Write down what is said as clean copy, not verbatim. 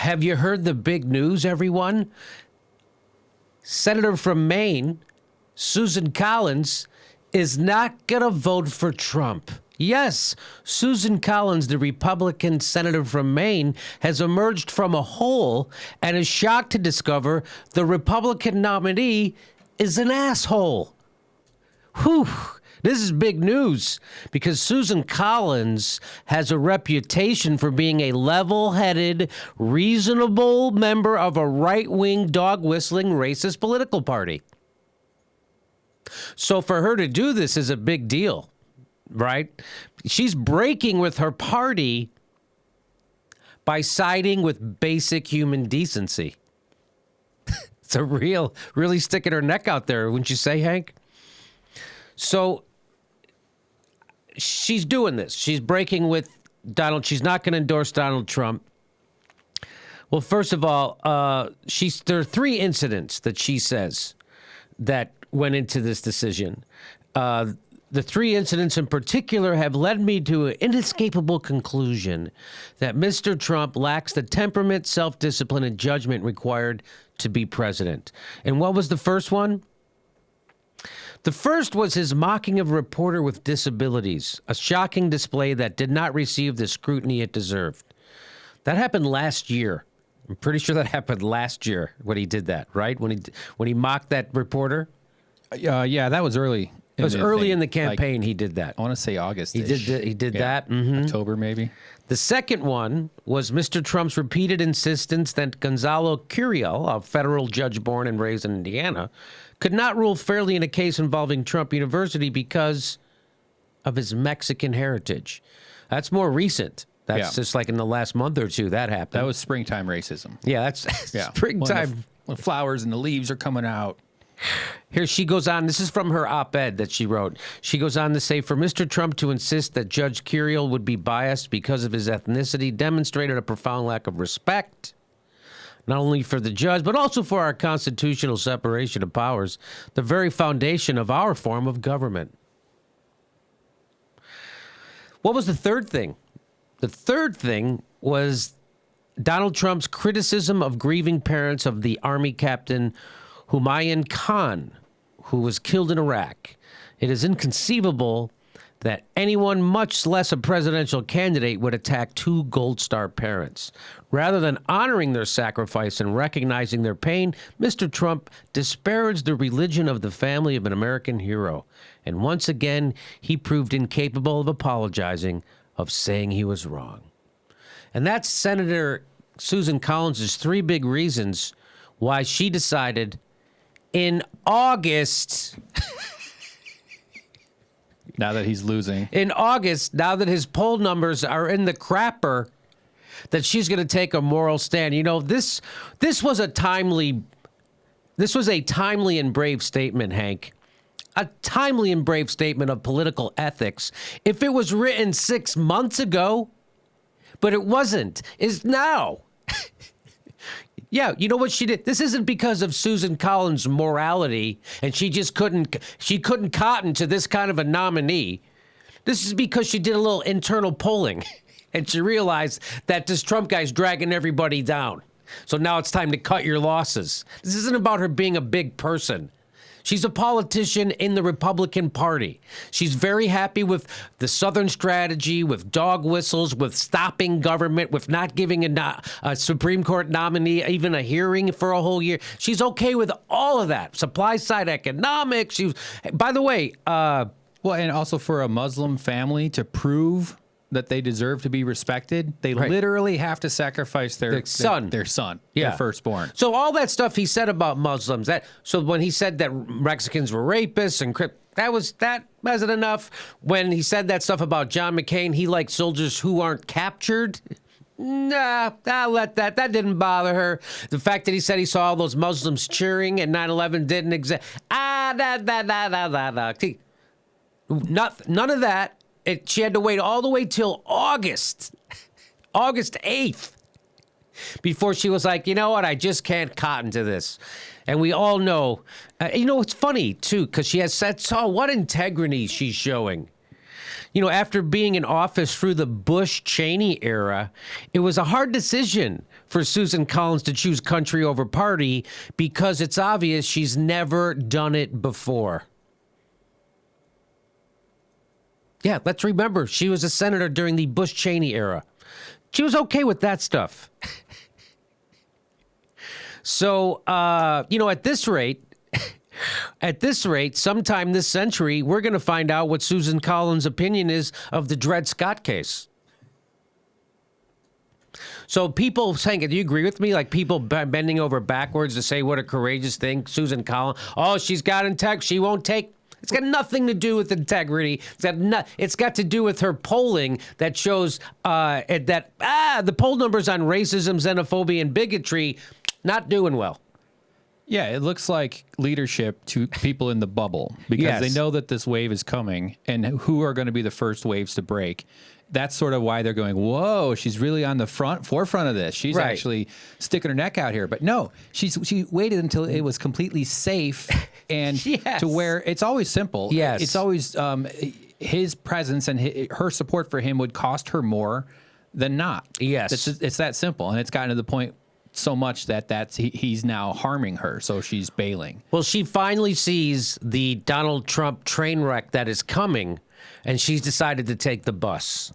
Have you heard the big news, everyone? Senator from Maine, Susan Collins, is not going to vote for Trump. Yes, Susan Collins, the Republican senator from Maine, has emerged from a hole and is shocked to discover the Republican nominee is an asshole. Whew. This is big news because Susan Collins has a reputation for being a level-headed, reasonable member of a right-wing, dog-whistling, racist political party. So for her to do this is a big deal, right? She's breaking with her party by siding with basic human decency. It's a really sticking her neck out there, wouldn't you say, Hank? So she's doing this. She's breaking with Donald. She's not going to endorse Donald Trump. Well, first of all, there are 3 incidents that she says that went into this decision. The 3 incidents in particular have led me to an inescapable conclusion that Mr. Trump lacks the temperament, self-discipline, and judgment required to be president. And what was the first one? The first was his mocking of a reporter with disabilities, a shocking display that did not receive the scrutiny it deserved. That happened last year. I'm pretty sure that happened last year when he did that, right? When he mocked that reporter? Yeah, that was early. It was early in the campaign he did that. I want to say August. He did that. Mm-hmm. October, maybe. The second one was Mr. Trump's repeated insistence that Gonzalo Curiel, a federal judge born and raised in Indiana, could not rule fairly in a case involving Trump University because of his Mexican heritage. That's more recent. That's just like in the last month or two that happened. That was springtime racism. Yeah, that's springtime. When the flowers and the leaves are coming out. Here she goes on. This is from her op-ed that she wrote. She goes on to say, for Mr. Trump to insist that Judge Curiel would be biased because of his ethnicity demonstrated a profound lack of respect, not only for the judge, but also for our constitutional separation of powers, the very foundation of our form of government. What was the third thing? The third thing was Donald Trump's criticism of grieving parents of the Army captain Humayun Khan, who was killed in Iraq. It is inconceivable that anyone, much less a presidential candidate, would attack 2 Gold Star parents. Rather than honoring their sacrifice and recognizing their pain, Mr. Trump disparaged the religion of the family of an American hero. And once again, he proved incapable of apologizing, of saying he was wrong. And that's Senator Susan Collins' 3 big reasons why she decided in August... Now that he's losing. In August, now that his poll numbers are in the crapper, that she's going to take a moral stand. You know, this was a timely and brave statement, Hank. A timely and brave statement of political ethics. If it was written 6 months ago, but it wasn't, is now. Yeah, you know what she did? This isn't because of Susan Collins' morality, and she couldn't cotton to this kind of a nominee. This is because she did a little internal polling, and she realized that this Trump guy's dragging everybody down. So now it's time to cut your losses. This isn't about her being a big person. She's a politician in the Republican Party. She's very happy with the Southern strategy, with dog whistles, with stopping government, with not giving a Supreme Court nominee even a hearing for a whole year. She's okay with all of that. Supply side economics. By the way... well, and also for a Muslim family to prove that they deserve to be respected, they literally have to sacrifice their son, their firstborn. So all that stuff he said about Muslims, so when he said that Mexicans were rapists and that wasn't enough. When he said that stuff about John McCain, he liked soldiers who aren't captured. Nah, I'll let that. That didn't bother her. The fact that he said he saw all those Muslims cheering and 9/11 didn't exist. None of that. She had to wait all the way till August 8th, before she was like, you know what, I just can't cotton to this. And we all know, it's funny, too, because she has said, what integrity she's showing. after being in office through the Bush-Cheney era, it was a hard decision for Susan Collins to choose country over party because it's obvious she's never done it before. Yeah, let's remember, she was a senator during the Bush-Cheney era. She was okay with that stuff. So, at this rate, sometime this century, we're going to find out what Susan Collins' opinion is of the Dred Scott case. So people saying, do you agree with me? Like people bending over backwards to say what a courageous thing, Susan Collins. Oh, she's got integrity. She won't take. It's got nothing to do with integrity. It's got to do with her polling that shows the poll numbers on racism, xenophobia, and bigotry not doing well. Yeah, it looks like leadership to people in the bubble because they know that this wave is coming and who are going to be the first waves to break. That's sort of why they're going, whoa, she's really on the forefront of this. She's actually sticking her neck out here. But no, she waited until it was completely safe and to where it's always simple. Yes. It's always his presence and her support for him would cost her more than not. Yes. It's that simple. And it's gotten to the point so much that he's now harming her, so she's bailing. Well, she finally sees the Donald Trump train wreck that is coming, and she's decided to take the bus.